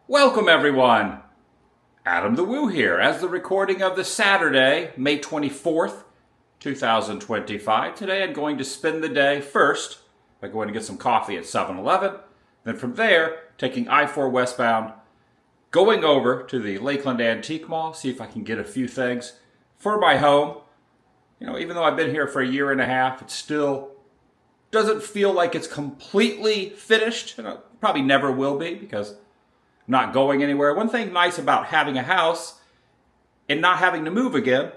Welcome everyone! Adam the Woo here as the recording of the Saturday, May 24th, 2025. Today I'm going to spend the day first by going to get some coffee at 7-Eleven. Then from there, taking I-4 westbound, going over to the Lakeland Antique Mall, see if I can get a few things for my home. You know, even though I've been here for a year and a half, it still doesn't feel like it's completely finished. And it probably never will be because not going anywhere. One thing nice about having a house and not having to move again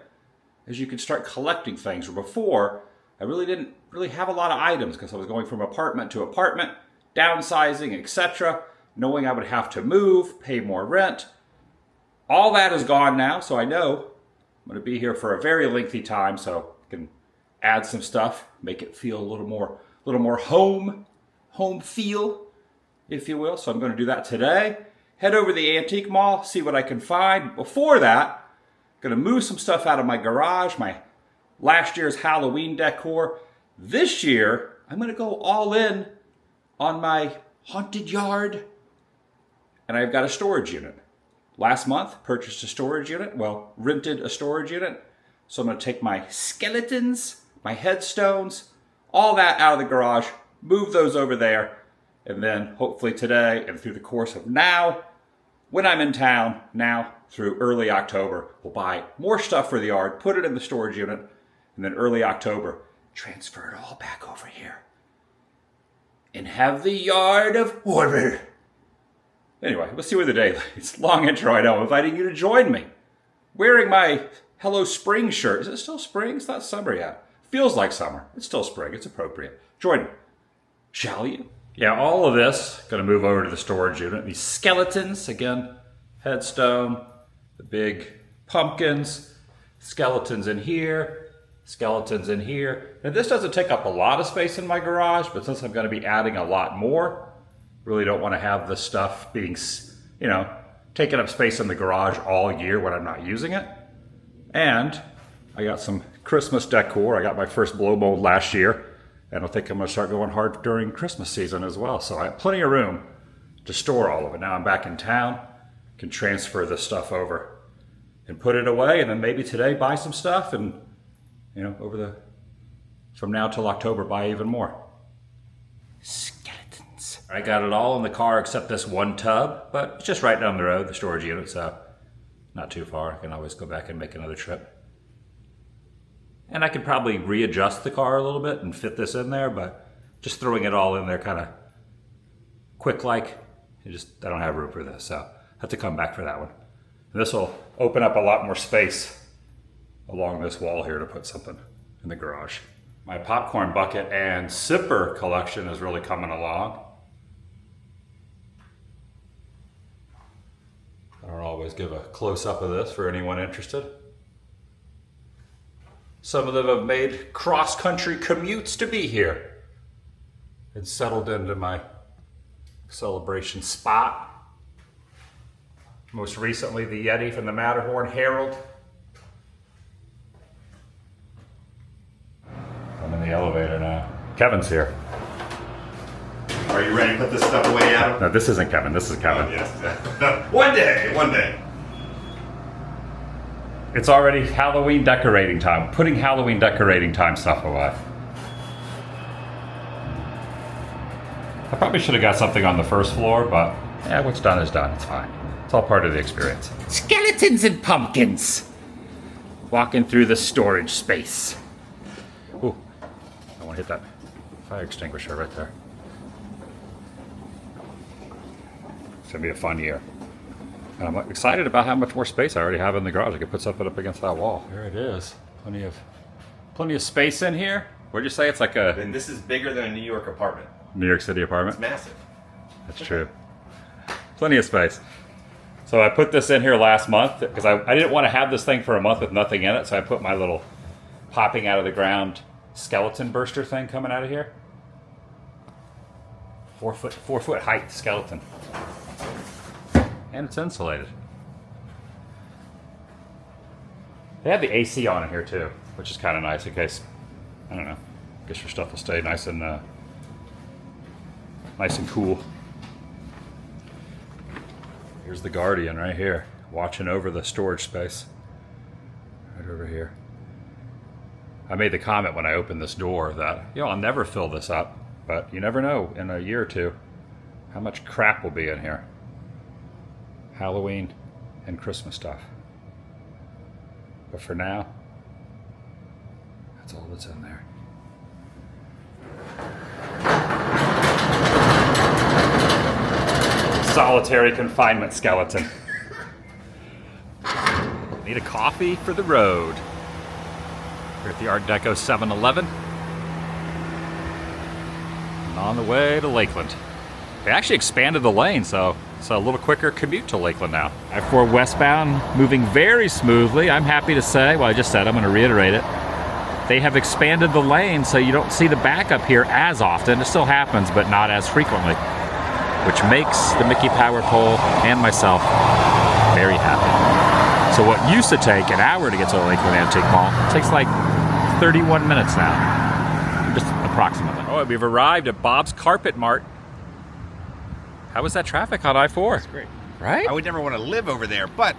is you can start collecting things. Where before, I really didn't have a lot of items because I was going from apartment to apartment, downsizing, etc., knowing I would have to move, pay more rent. All that is gone now, so I know I'm going to be here for a very lengthy time, so I can add some stuff, make it feel a little more home feel, if you will. So I'm going to do that today. Head over to the antique mall, see what I can find. Before that, I'm going to move some stuff out of my garage, my last year's Halloween decor. This year, I'm going to go all in on my haunted yard. And I've got a storage unit. Last month, purchased a storage unit. Well, rented a storage unit. So I'm going to take my skeletons, my headstones, all that out of the garage, move those over there. And then hopefully today and through the course of now, when I'm in town, now through early October, we'll buy more stuff for the yard, put it in the storage unit, and then early October, transfer it all back over here. And have the yard of order. Anyway, let's see where the day leads. Long intro, I know. I'm inviting you to join me. Wearing my Hello Spring shirt. Is it still spring? It's not summer yet. Feels like summer. It's still spring. It's appropriate. Join me. Shall you? Yeah, all of this, going to move over to the storage unit. These skeletons, again, headstone, the big pumpkins, skeletons in here, skeletons in here. Now this doesn't take up a lot of space in my garage, but since I'm going to be adding a lot more, really don't want to have this stuff being, taking up space in the garage all year when I'm not using it. And I got some Christmas decor. I got my first blow mold last year. And I think I'm going to start going hard during Christmas season as well. So I have plenty of room to store all of it. Now I'm back in town, can transfer this stuff over and put it away. And then maybe today buy some stuff and, from now till October, buy even more. Skeletons. I got it all in the car except this one tub, but it's just right down the road, the storage unit, so not too far. I can always go back and make another trip. And I could probably readjust the car a little bit and fit this in there, but just throwing it all in there kind of quick-like, I don't have room for this, so I have to come back for that one. And this will open up a lot more space along this wall here to put something in the garage. My popcorn bucket and sipper collection is really coming along. I don't always give a close-up of this for anyone interested. Some of them have made cross-country commutes to be here and settled into my celebration spot. Most recently, the Yeti from the Matterhorn Herald. I'm in the elevator now. Kevin's here. Are you ready to put this stuff away, Adam? No, this isn't Kevin. This is Kevin. Oh, yes. One day. It's already Halloween decorating time. Putting Halloween decorating time stuff away. I probably should have got something on the first floor, but yeah, what's done is done. It's fine. It's all part of the experience. Skeletons and pumpkins. Walking through the storage space. Ooh, I want to hit that fire extinguisher right there. It's going to be a fun year. And I'm excited about how much more space I already have in the garage. I could put something up against that wall. There it is. Plenty of space in here. What'd you say? It's like a... And this is bigger than a New York apartment. New York City apartment? It's massive. That's true. Plenty of space. So I put this in here last month because I didn't want to have this thing for a month with nothing in it. So I put my little popping out of the ground skeleton burster thing coming out of here. 4 foot height skeleton. And it's insulated. They have the AC on in here too, which is kind of nice in case, I don't know, I guess your stuff will stay nice and cool. Here's the Guardian right here, watching over the storage space. Right over here. I made the comment when I opened this door that, I'll never fill this up, but you never know in a year or two how much crap will be in here. Halloween and Christmas stuff. But for now, that's all that's in there. Solitary confinement skeleton. Need a coffee for the road. We're at the Art Deco 7-Eleven. And on the way to Lakeland. They actually expanded the lane, so it's a little quicker commute to Lakeland now. I-4 westbound moving very smoothly. I'm happy to say, well, I just said, I'm going to reiterate it. They have expanded the lane so you don't see the backup here as often. It still happens, but not as frequently, which makes the Mickey Power Pole and myself very happy. So what used to take an hour to get to the Lakeland Antique Mall takes like 31 minutes now, just approximately. Oh, we've arrived at Bob's Carpet Mart. How was that traffic on I-4? It's great. Right? I would never want to live over there, but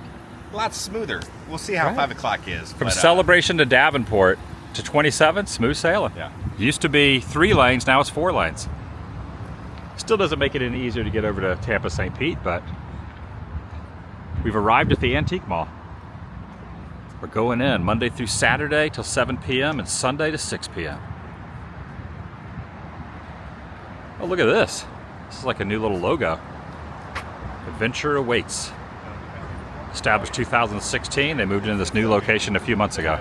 a lot smoother. We'll see how 5 o'clock is. From Celebration to Davenport to 27, smooth sailing. Yeah. Used to be 3 lanes, now it's 4 lanes. Still doesn't make it any easier to get over to Tampa St. Pete, but we've arrived at the Antique Mall. We're going in Monday through Saturday till 7 p.m. and Sunday to 6 p.m. Oh, look at this. This is like a new little logo. Adventure awaits. Established 2016. They moved into this new location a few months ago.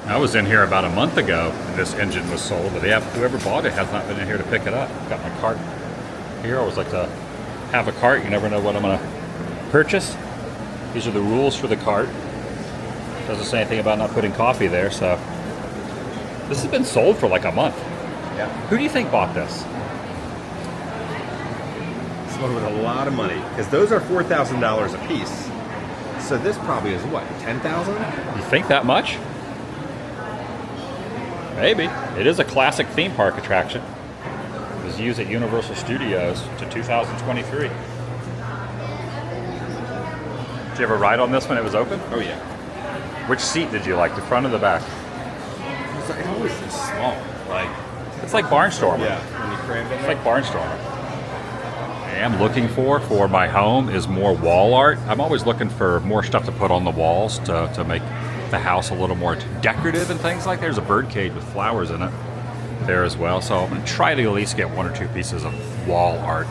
I was in here about a month ago and this engine was sold, but whoever bought it has not been in here to pick it up. Got my cart here. I always like to have a cart. You never know what I'm going to purchase. These are the rules for the cart. Doesn't say anything about not putting coffee there, so. This has been sold for like a month. Yeah. Who do you think bought this? Someone with a lot of money, because those are $4,000 a piece. So this probably is what, $10,000? You think that much? Maybe. It is a classic theme park attraction. It was used at Universal Studios to 2023. Did you ever ride on this when it was open? Oh yeah. Which seat did you like, the front or the back? It always is small. It's like Barnstormer. Yeah, when you crammed in It's there. like Barnstormer. I am looking for my home is more wall art. I'm always looking for more stuff to put on the walls to make the house a little more decorative and things like that. There's a bird cage with flowers in it there as well. So I'm going to try to at least get 1 or 2 pieces of wall art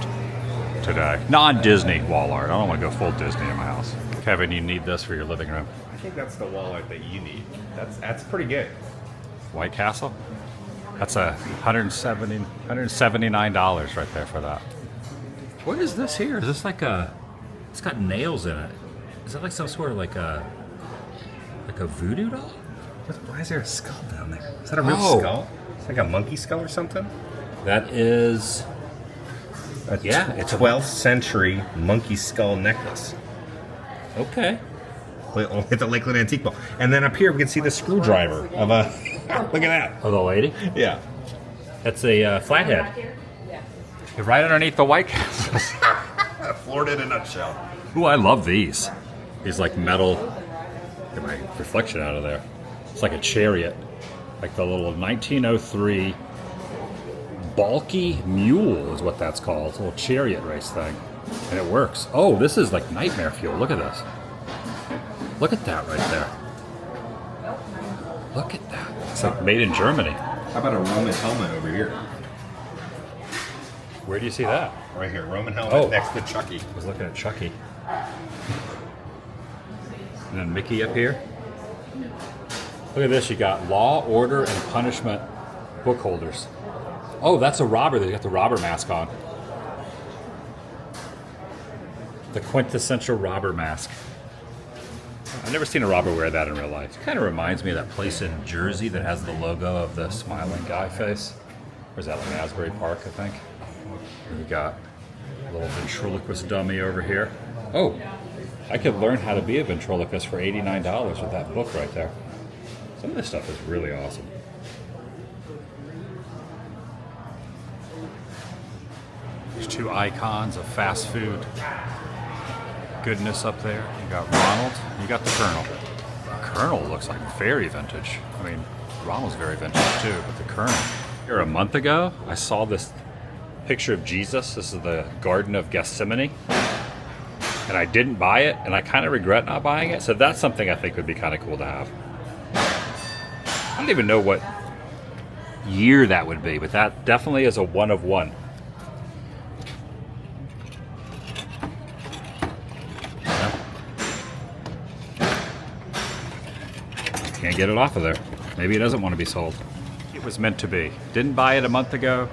today. Non-Disney wall art. I don't want to go full Disney in my house. Kevin, you need this for your living room. I think that's the wall art that you need. That's pretty good. White Castle? That's $179 right there for that. What is this here? Is this like it's got nails in it. Is that like some sort of like a voodoo doll? Why is there a skull down there? Is that a real skull? It's like a monkey skull or something? That is... Yeah, it's a 12th century monkey skull necklace. Okay. At the Lakeland Antique Mall. And then up here we can see the screwdriver of a... Look at that. Oh, the lady? Yeah. That's a flathead. You're right underneath the White Castles. Florida in a nutshell. Ooh, I love these. These like metal... Get my reflection out of there. It's like a chariot. Like the little 1903 bulky mule is what that's called. It's a little chariot race thing. And it works. Oh, this is like nightmare fuel. Look at this. Look at that right there. Look at that. It's like made in Germany. How about a Roman helmet over here? Where do you see that? Right here, Roman helmet next to Chucky. I was looking at Chucky. And then Mickey up here. Look at this. You got Law, Order, and Punishment book holders. Oh, that's a robber. They got the robber mask on. The quintessential robber mask. I've never seen a robber wear that in real life. It kind of reminds me of that place in Jersey that has the logo of the smiling guy face. Or is that like Asbury Park, I think? We got a little ventriloquist dummy over here. Oh, I could learn how to be a ventriloquist for $89 with that book right there. Some of this stuff is really awesome. There's 2 icons of fast food. goodness up there. You got Ronald, you got the Colonel. Colonel looks like very vintage. I mean, Ronald's very vintage too, but the Colonel. Here a month ago, I saw this picture of Jesus. This is the Garden of Gethsemane. And I didn't buy it, and I kind of regret not buying it. So that's something I think would be kind of cool to have. I don't even know what year that would be, but that definitely is a one of one. Can't get it off of there. Maybe it doesn't want to be sold. It was meant to be. Didn't buy it a month ago.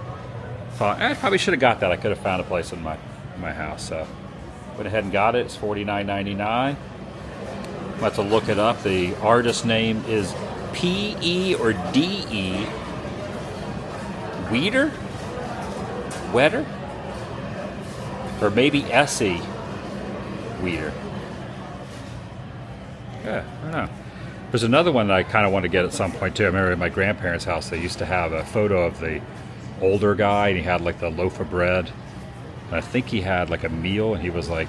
Thought, I probably should have got that. I could have found a place in my house. So went ahead and got it. It's $49.99. I'm about to look it up. The artist name is P-E or D-E. Weeder? Wetter? Or maybe S-E. Weeder. Yeah, I don't know. There's another one that I kind of want to get at some point too. I remember at my grandparents' house, they used to have a photo of the older guy, and he had like the loaf of bread. And I think he had like a meal, and he was like,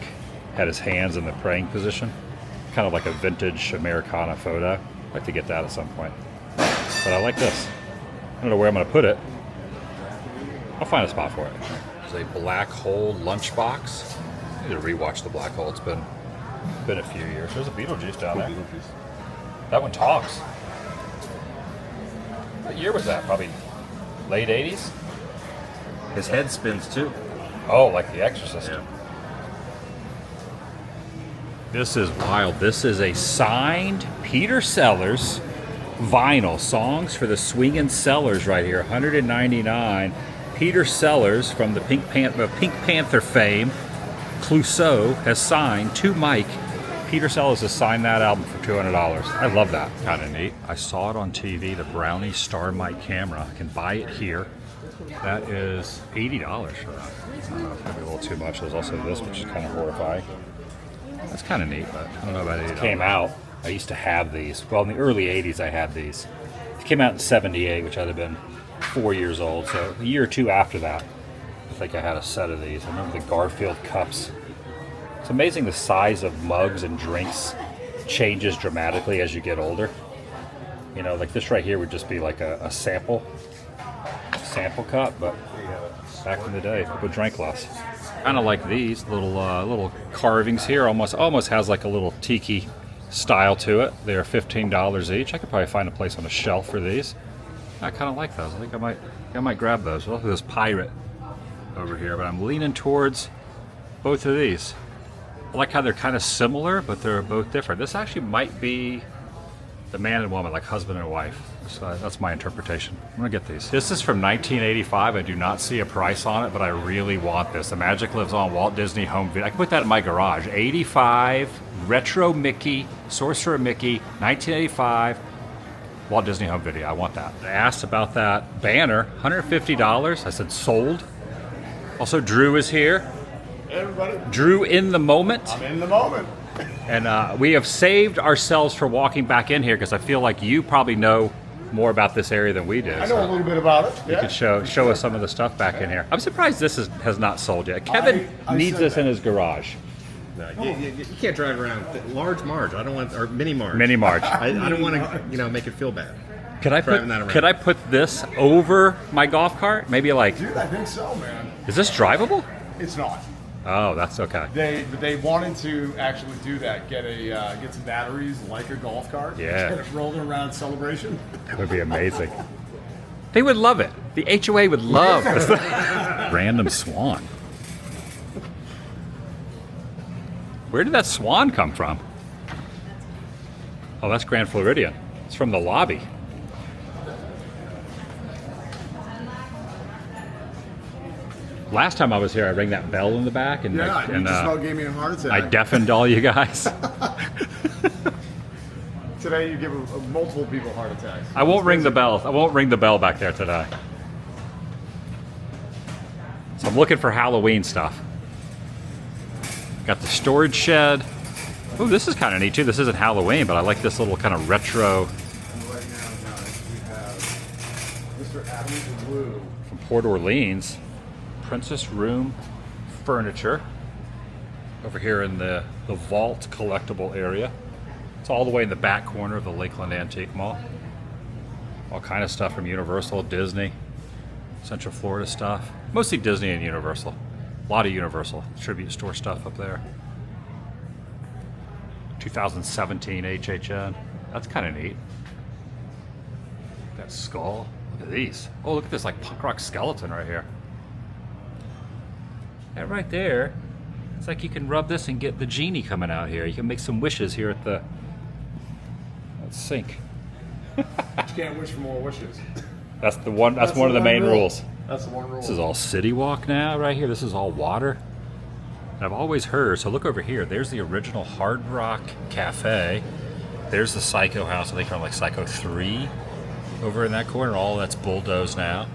had his hands in the praying position. Kind of like a vintage Americana photo. I'd like to get that at some point. But I like this. I don't know where I'm going to put it. I'll find a spot for it. There's a black hole lunchbox. I need to rewatch the black hole. It's been a few years. There's a Beetlejuice down there. That one talks. What year was that? Probably late 80s? His head spins too. Oh, like The Exorcist. Yeah. This is wild. This is a signed Peter Sellers vinyl. Songs for the Swingin' Sellers right here. $199. Peter Sellers from the Pink Panther fame, Clouseau, has signed to Mike. Peter Sellers has signed that album for $200. I love that. Kind of neat. I saw it on TV, the Brownie Star Mic camera. I can buy it here. That is $80 for that. I don't know if maybe a little too much. There's also this, which is kind of horrifying. That's kind of neat, but I don't know about it. It came out. I used to have these. Well, in the early 80s, I had these. It came out in 78, which I'd have been 4 years old. So a year or two after that, I think I had a set of these. I remember the Garfield cups. It's amazing the size of mugs and drinks changes dramatically as you get older. You know, like this right here would just be like a sample cup, but back in the day, people drank less. Kind of like these little carvings here. Almost has like a little tiki style to it. They are $15 each. I could probably find a place on a shelf for these. I kind of like those. I think I might grab those. Look at this pirate over here, but I'm leaning towards both of these. I like how they're kind of similar, but they're both different. This actually might be the man and woman, like husband and wife. So that's my interpretation. I'm gonna get these. This is from 1985. I do not see a price on it, but I really want this. The Magic Lives On Walt Disney Home Video. I can put that in my garage. 85, retro Mickey, Sorcerer Mickey, 1985, Walt Disney Home Video. I want that. I asked about that banner, $150. I said sold. Also, Drew is here. Hey everybody. Drew in the moment. I'm in the moment. And we have saved ourselves for walking back in here because I feel like you probably know more about this area than we do. I know a little bit about it. You could show us some of the stuff back in here. I'm surprised this has not sold yet. Kevin needs this in his garage. No, you can't drive around large Marge. I don't want, or mini Marge. Mini Marge. I don't want to, make it feel bad. Could I put this over my golf cart? Maybe like. Dude, I think so, man. Is this drivable? It's not. Oh, that's okay. They wanted to actually do that. Get some batteries like a golf cart. Yeah. Get it rolling around Celebration. That would be amazing. They would love it. The HOA would love this. Random swan. Where did that swan come from? Oh, that's Grand Floridian. It's from the lobby. Last time I was here, I rang that bell in the back, and You just about gave me a heart attack. I deafened all you guys. Today you give multiple people heart attacks. I won't ring the bell. I won't ring the bell back there today. So I'm looking for Halloween stuff. Got the storage shed. Oh, this is kind of neat too. This isn't Halloween, but I like this little kind of retro. Right now, guys, we have Mr. Adams Blue From Port Orleans. Princess Room furniture. over here in the Vault collectible area. It's all the way in the back corner of the Lakeland Antique Mall. All kind of stuff from Universal, Disney, Central Florida stuff. Mostly Disney and Universal. A lot of Universal tribute store stuff up there. 2017 HHN. That's kind of neat. That skull. Look at these. Oh, look at this like punk rock skeleton right here. That right there. It's like you can rub this and get the genie coming out here. You can make some wishes here at the sink. You can't wish for more wishes. That's the one. That's one of the main rules. That's the one rule. This is all City Walk now, right here. This is all water. And I've always heard. So look over here. There's the original Hard Rock Cafe. There's the Psycho House. I think from like Psycho 3 over in that corner. All that's bulldozed now.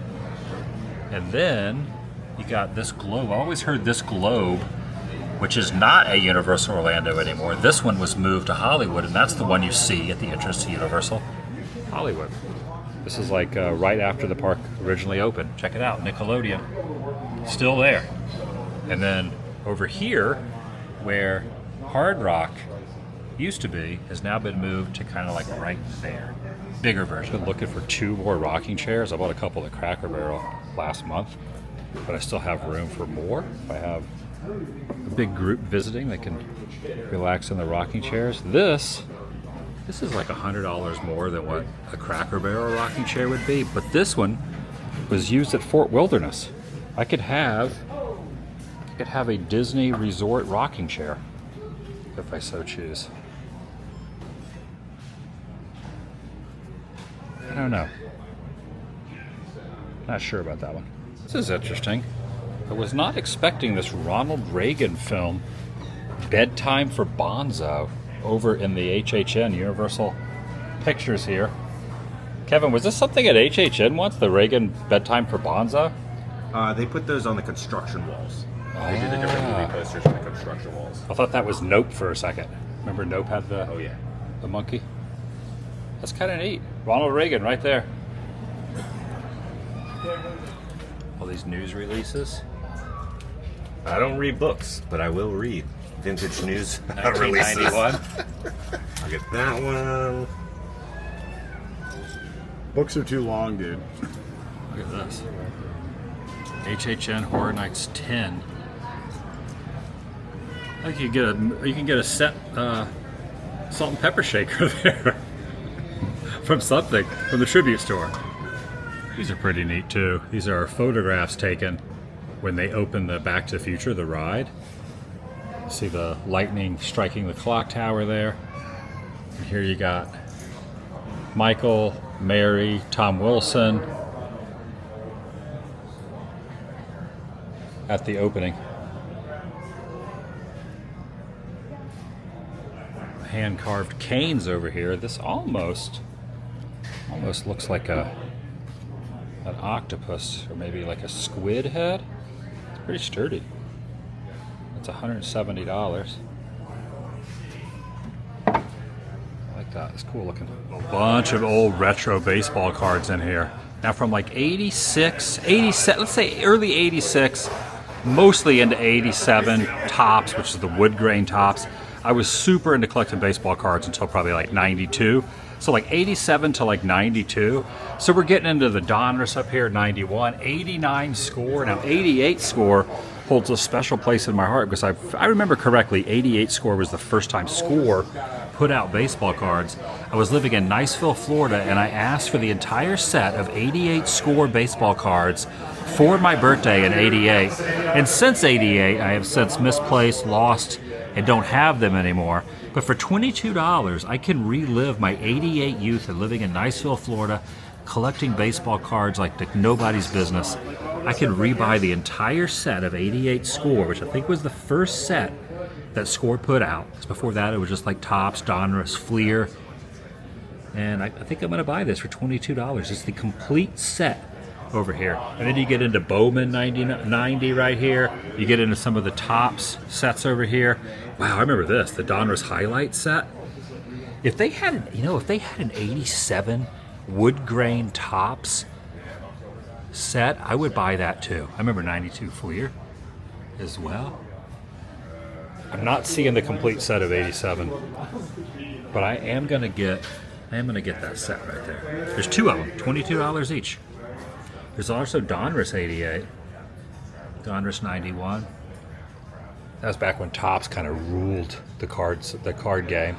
And then you got this globe. I always heard this globe, which is not a Universal Orlando anymore. This one was moved to Hollywood, and that's the one you see at the entrance to Universal Hollywood. This is like right after the park originally opened. Check it out, Nickelodeon. Still there. And then over here, where Hard Rock used to be, has now been moved to kind of like right there. Bigger version. Been looking for 2 more rocking chairs. I bought a couple at Cracker Barrel last month, but I still have room for more. I have a big group visiting that can relax in the rocking chairs. This is like $100 more than what a Cracker Barrel rocking chair would be, but this one was used at Fort Wilderness. I could have a Disney resort rocking chair if I so choose. I don't know. Not sure about that one. This is interesting. I was not expecting this Ronald Reagan film, Bedtime for Bonzo, over in the HHN Universal Pictures here. Kevin, was this something at HHN once, the Reagan Bedtime for Bonzo? They put those on the construction walls. They did the different movie posters on the construction walls. I thought that was Nope for a second. Remember Nope had the the monkey? That's kind of neat. Ronald Reagan right there. All these news releases. I don't read books, but I will read vintage news 1991. I'll get that one. Books are too long, dude. Look at this. HHN Horror Nights 10. I think you can get a set salt and pepper shaker there from the tribute store. These are pretty neat too. These are photographs taken when they opened the Back to the Future, the ride. See the lightning striking the clock tower there. And here you got Michael, Mary, Tom Wilson at the opening. Hand-carved canes over here. This almost looks like an octopus, or maybe like a squid head. It's pretty sturdy. It's $170. I like that. It's cool looking. A bunch of old retro baseball cards in here. Now from like 86, 87, let's say early 86, mostly into 87 tops, which is the wood grain tops. I was super into collecting baseball cards until probably like 92. So like 87 to like 92. So we're getting into the Donruss up here, 91, 89 score. Now 88 score holds a special place in my heart because I remember correctly, 88 score was the first time Score put out baseball cards. I was living in Niceville, Florida, and I asked for the entire set of 88 score baseball cards for my birthday in 88. And since 88, I have since misplaced, lost, and don't have them anymore. But for $22, I can relive my 88 youth and living in Niceville, Florida, collecting baseball cards like nobody's business. I can rebuy the entire set of 88 Score, which I think was the first set that Score put out. Before that, it was just like Topps, Donruss, Fleer. And I think I'm going to buy this for $22. It's the complete set over here. And then you get into Bowman 90 right here. You get into some of the Topps sets over here. Wow, I remember this, the Donruss Highlight set. If they had an 87 wood grain Topps set, I would buy that too. I remember 92 Fleer as well. I'm not seeing the complete set of 87, but I am gonna get that set right there. There's two of them, $22 each. There's also Donruss 88, Donruss 91. That was back when Topps kind of ruled the card game,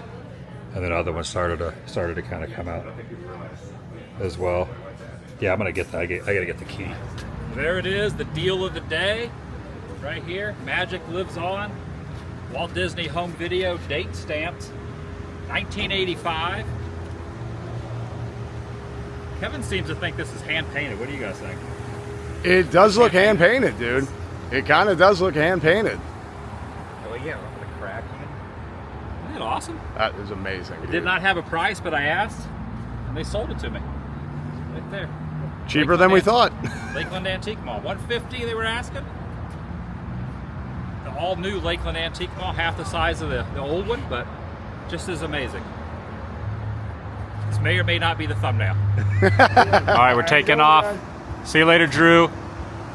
and then other ones started to kind of come out as well. Yeah, I'm gonna get that. I gotta get the key. There it is, the deal of the day, right here. Magic lives on. Walt Disney Home Video, date stamped, 1985. Kevin seems to think this is hand painted. What do you guys think? It does look hand painted, dude. It kind of does look hand painted. Oh yeah, look at the crack. Isn't that awesome? That is amazing. It did not have a price, but I asked, and they sold it to me. Right there. Cheaper than we thought. Lakeland Antique Mall, $150 they were asking. The all new Lakeland Antique Mall, half the size of the old one, but just as amazing. This may or may not be the thumbnail. All right, we're taking off. See you later, Drew.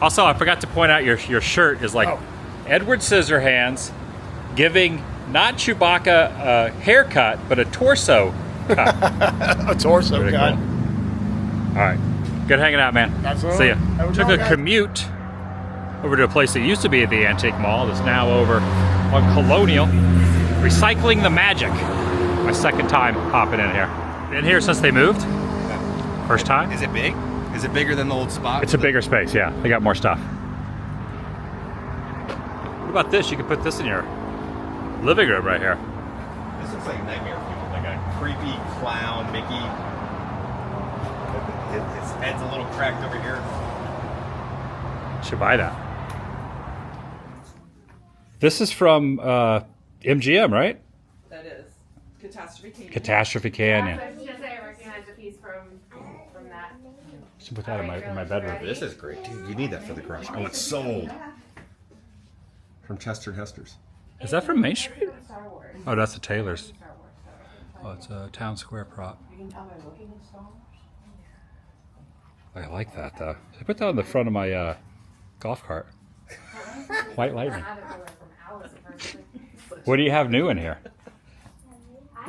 Also, I forgot to point out your shirt is like Edward Scissorhands giving not Chewbacca a haircut, but a torso cut. A torso Pretty cut. cool. All right, good hanging out, man. Absolutely. See ya. Have a Took good a one, guys. commute over to a place that used to be at the Antique Mall that's now over on Colonial. Recycling the Magic. My second time hopping in here. Been here since they moved. First time. Is it big? Is it bigger than the old spot? It's a bigger space, yeah. They got more stuff. What about this? You could put this in your living room right here. This looks like nightmare fuel, like a creepy clown Mickey. His head's a little cracked over here. Should buy that. This is from MGM, right? That is Catastrophe Canyon. Catastrophe Canyon. I was just gonna say, I recognize the piece from that. Should put that in my bedroom. This is great, dude. You need that for the crush. Oh, it's sold. From Chester Hester's. Is that from Main Street? Star Wars. Oh, that's the Taylor's. Star Wars. Oh, it's a Town Square prop. You can tell by looking at Star Wars. I like that though. I put that on the front of my golf cart. White Lightning. I don't know where from Alice personally. What do you have new in here?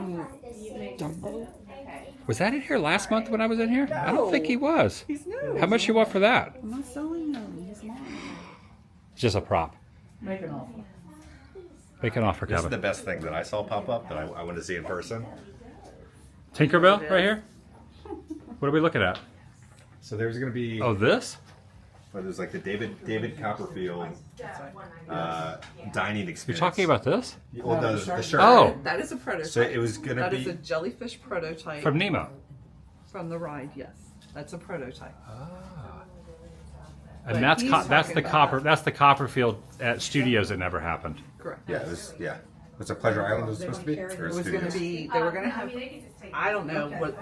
Okay. Was that in here last month when I was in here? I don't think he was. He's new. How much you want for that? I'm not selling him. He's mine. It's just a prop. Make an offer. Make an offer, This is the Kevin. best thing that I saw pop up that I want to see in person. Tinkerbell right here? What are we looking at? So there's going to be, Oh, this? well, there's like the David Copperfield dining experience. You're talking about this? Well, the shirt. Oh, That is a prototype. So it was going to That is be, a jellyfish prototype from Nemo. from the ride. Yes, that's a prototype. And But he's that's the talking about- that's the Copperfield at studios that never happened. Correct. yeah, was it Pleasure Island was supposed to be? Or It was going Studios? to be. They were going to have. They could just take I don't know what.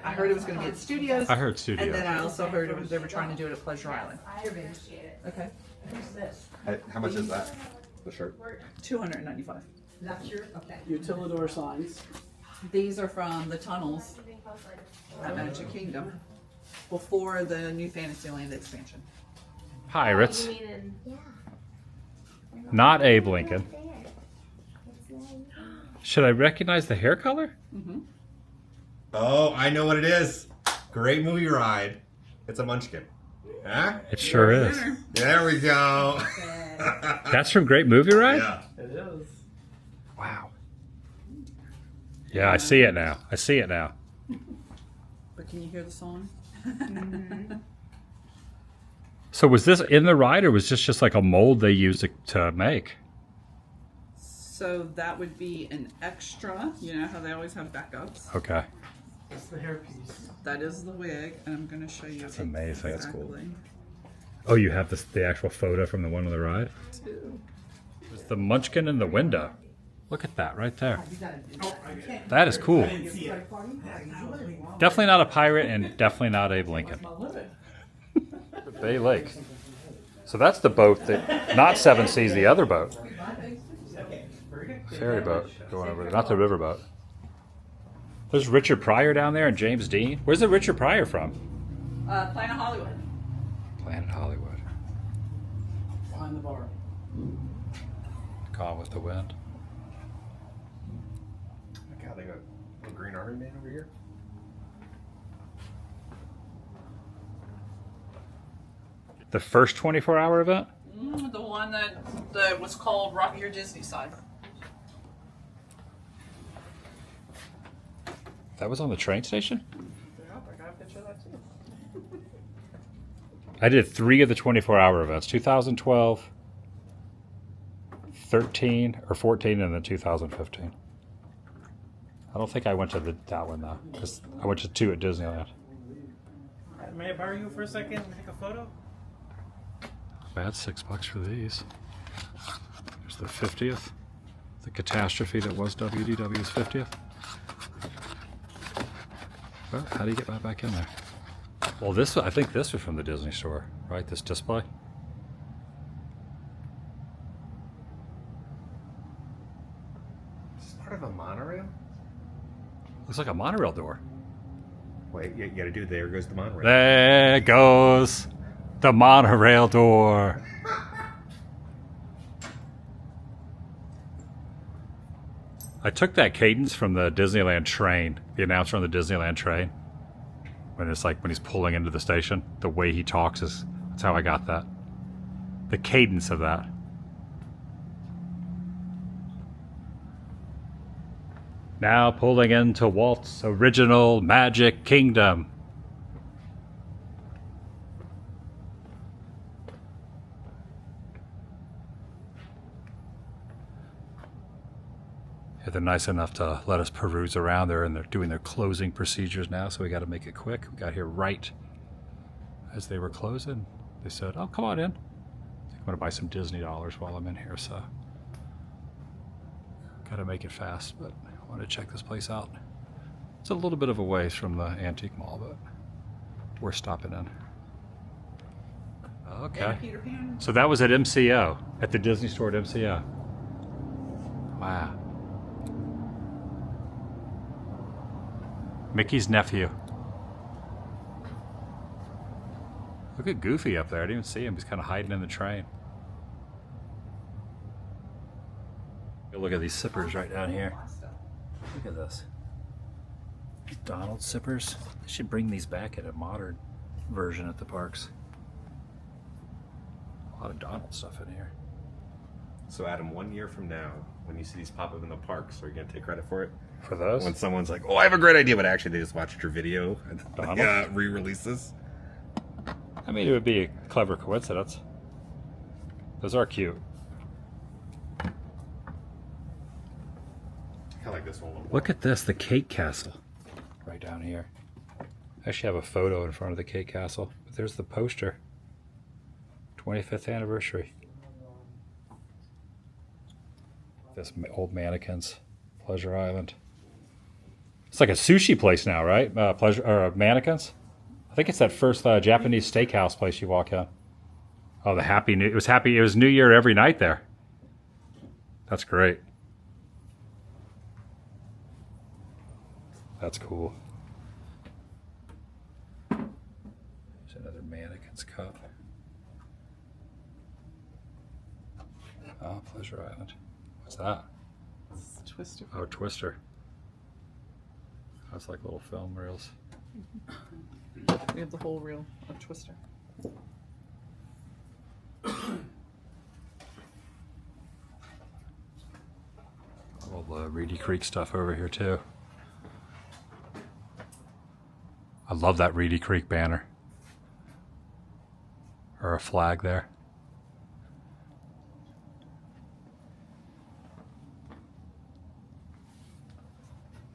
I heard it was going to be at studios. I heard studios. And then I also heard it was, they were trying to do it at Pleasure Island. I appreciate it. Okay. How much is that? The shirt? $295. That's your, okay. Utilidor signs. These are from the tunnels at Magic Kingdom before the new Fantasyland expansion. Pirates, You mean in not Abe Lincoln. Should I recognize the hair color? Oh, I know what it is. Great movie ride. It's a munchkin. Huh? It sure is. There we go. That's from Great Movie Ride? Yeah. It is. Wow. Yeah, I see it now. I see it now. But can you hear the song? So was this in the ride or was this just like a mold they used to make? So that would be an extra. You know how they always have backups? Okay. It's the hairpiece. That is the wig, and I'm going to show you. That's amazing. That's cool. Oh, you have the actual photo from the one on the ride? It's the munchkin in the window. Look at that right there. That is cool. Definitely not a pirate and definitely not Abe Lincoln. The Bay Lake. So that's the boat that, not Seven Seas, the other boat. Ferry boat going over there, not the river boat. There's Richard Pryor down there and James Dean. Where's the Richard Pryor from? Planet Hollywood. Planet Hollywood. Behind the bar. Gone with the Wind. Green Army Man over here? The first 24-hour event? The one that was called Rock Your Disney Side. That was on the train station? Yep, I got a picture of that too. I did 3 of the 24-hour events, 2012, 13 or 14, and then 2015. I don't think I went to that one though, because I went to 2 at Disneyland. May I borrow you for a second and take a photo? Bad, $6 for these. There's the 50th, the catastrophe that was WDW's 50th. Well, how do you get back in there? Well, I think this was from the Disney store, right? This display. Is this part of a monorail? Looks like a monorail door. Wait, you gotta do there goes the monorail. There goes the monorail door. I took that cadence from the Disneyland train, the announcer on the Disneyland train. When it's like when he's pulling into the station, the way he talks that's how I got that. The cadence of that. Now pulling into Walt's original Magic Kingdom. Yeah, they're nice enough to let us peruse around there, and they're doing their closing procedures now, so we got to make it quick. We got here right as they were closing. They said, "Oh, come on in. I'm going to buy some Disney dollars while I'm in here, so got to make it fast, but I want to check this place out." It's a little bit of a ways from the antique mall, but we're stopping in. Okay. Peter Pan. So that was at MCO, at the Disney store at MCO. Wow. Mickey's nephew. Look at Goofy up there. I didn't even see him. He's kind of hiding in the train. Look at these sippers right down here. Look at this. Donald sippers. They should bring these back in a modern version at the parks. A lot of Donald stuff in here. So Adam, 1 year from now, when you see these pop up in the parks, are you gonna take credit for it? For those? When someone's like, "Oh, I have a great idea," but actually they just watched your video and Donald? re-releases. I mean, it would be a clever coincidence. Those are cute. I like this one a little more. Look at this, the Cake Castle. Right down here. I actually have a photo in front of the Cake Castle. But there's the poster. 25th anniversary. This old mannequins. Pleasure Island. It's like a sushi place now, right? Mannequins. I think it's that first Japanese steakhouse place you walk in. Oh, it was New Year every night there. That's great. That's cool. There's another mannequin's cup. Oh, Pleasure Island. What's that? Twister. Oh, Twister. That's like little film reels. We have the whole reel of Twister. All the Reedy Creek stuff over here too. I love that Reedy Creek banner. Or a flag there.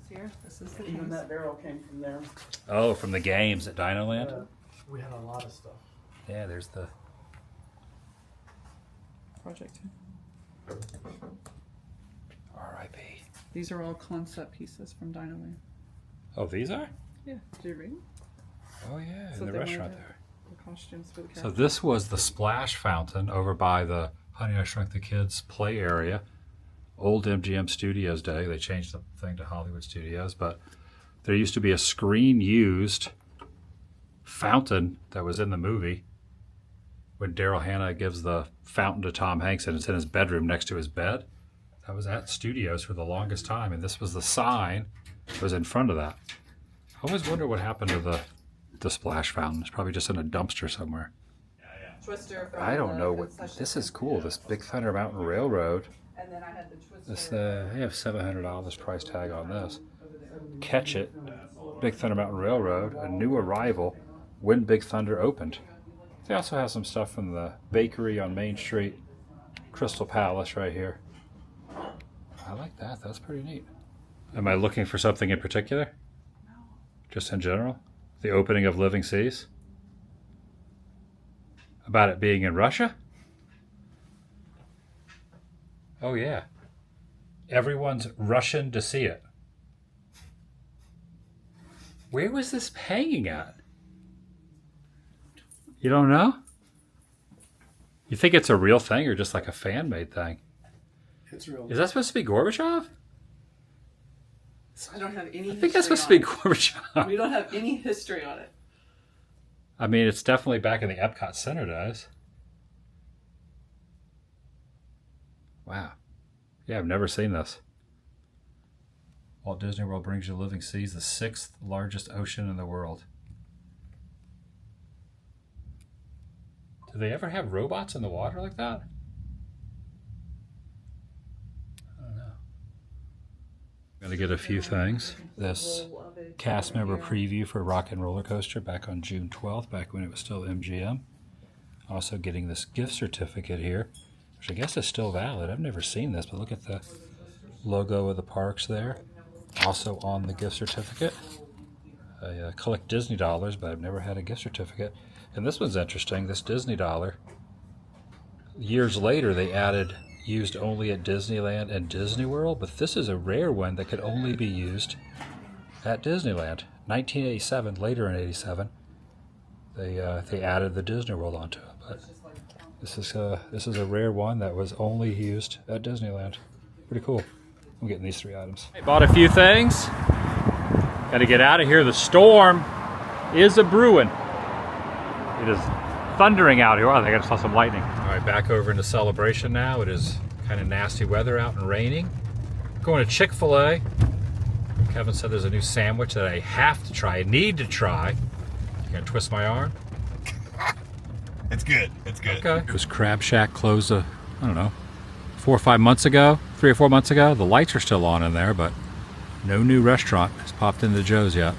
Here, this is the Even case. that barrel came from there. Oh, from the games at Dinoland? We had a lot of stuff. Yeah, there's the... Project. R.I.P. These are all concept pieces from Dinoland. Oh, these are? Yeah, did you read? Oh yeah, So in the they restaurant wanted there. The costumes for the cast. So this was the splash fountain over by the Honey, I Shrunk the Kids play area. Old MGM Studios day. They changed the thing to Hollywood Studios, but there used to be a screen-used fountain that was in the movie when Daryl Hannah gives the fountain to Tom Hanks and it's in his bedroom next to his bed. That was at Studios for the longest time, and this was the sign was in front of that. I always wonder what happened to the splash fountain. It's probably just in a dumpster somewhere. Twister from I don't the know what. concession This is stand. cool. This Big Thunder Mountain Railroad. And then I had the Twister. This they have $700 price tag on this. Catch It, Big Thunder Mountain Railroad, a new arrival when Big Thunder opened. They also have some stuff from the bakery on Main Street, Crystal Palace right here. I like that. That's pretty neat. Am I looking for something in particular? No. Just in general? The opening of Living Seas? About it being in Russia? Oh yeah. Everyone's rushing to see it. Where was this hanging at? You don't know? You think it's a real thing or just like a fan-made thing? It's real. Is that supposed to be Gorbachev? I don't have any. I think that's supposed to be Gorbachev. We don't have any history on it. I mean, it's definitely back in the Epcot Center days. Wow. Yeah, I've never seen this. Walt Disney World brings you Living Seas, the 6th largest ocean in the world. Do they ever have robots in the water like that? I don't know. I'm going to get a few things. This cast member preview for Rock and Roller Coaster back on June 12th, back when it was still MGM. Also getting this gift certificate here, which I guess is still valid. I've never seen this, but look at the logo of the parks there. Also on the gift certificate. I collect Disney dollars, but I've never had a gift certificate. And this one's interesting, this Disney dollar. Years later, they added used only at Disneyland and Disney World, but this is a rare one that could only be used at Disneyland. 1987, later in 87, they added the Disney World onto it. But this is a rare one that was only used at Disneyland. Pretty cool. I'm getting these 3 items. I bought a few things. Got to get out of here. The storm is a brewing. It is thundering out here. Oh, I think I just saw some lightning. All right, back over into Celebration now. It is kind of nasty weather out and raining. Going to Chick-fil-A. Kevin said there's a new sandwich that I have to try. I need to try. You gonna twist my arm? It's good. It's good. Okay. It was Crab Shack closed, I don't know, 4 or 5 months ago, 3 or 4 months ago. The lights are still on in there, but no new restaurant has popped into Joe's yet.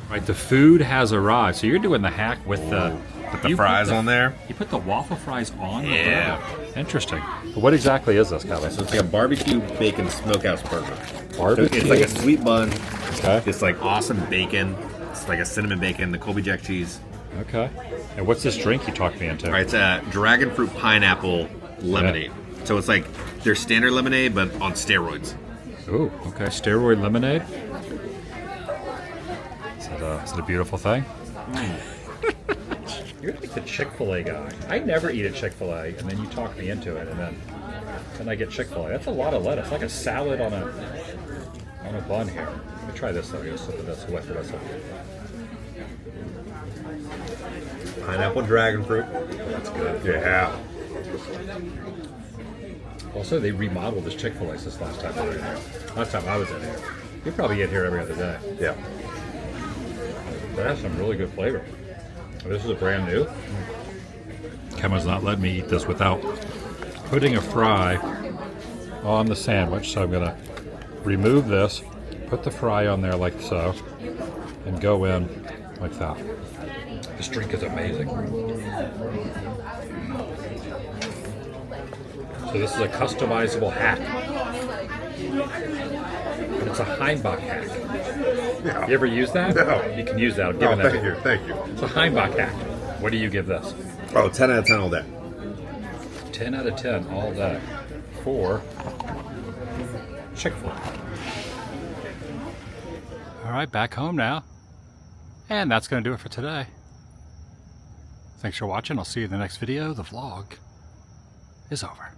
Right, the food has arrived. So you're doing the hack with the fries on there. You put the waffle fries on Yeah. the burger. Interesting. But what exactly is this, Kevin? So it's like a barbecue bacon smokehouse burger. Barbecue? So it's like a sweet bun. Okay. It's like awesome bacon. It's like a cinnamon bacon, the Colby Jack cheese. Okay. And what's this drink you talked me into? All right, it's a dragon fruit pineapple lemonade. Yeah. So it's like their standard lemonade, but on steroids. Ooh, okay. Steroid lemonade. Is it a beautiful thing? You're like the Chick-fil-A guy. I never eat at Chick-fil-A, and then you talk me into it, and then I get Chick-fil-A. That's a lot of lettuce, like a salad on a bun here. Let me try this though. Just look at this. What this? Pineapple dragon fruit. That's good. Yeah. Also, they remodeled this Chick-fil-A this last time I was in here. Last time I was in here. You're probably in here every other day. Yeah. That has some really good flavor. This is a brand new. Kevin's not letting me eat this without putting a fry on the sandwich. So I'm going to remove this, put the fry on there like so, and go in like that. This drink is amazing. So this is a customizable hack. It's a Heimbach hack. Yeah. You ever use that? No. You can use that. I'm giving that to you. Thank you. It's a Heimbach hack. What do you give this? Oh, 10 out of 10 all day. 10 out of 10 all day for Chick-fil-A. All right, back home now. And that's going to do it for today. Thanks for watching. I'll see you in the next video. The vlog is over.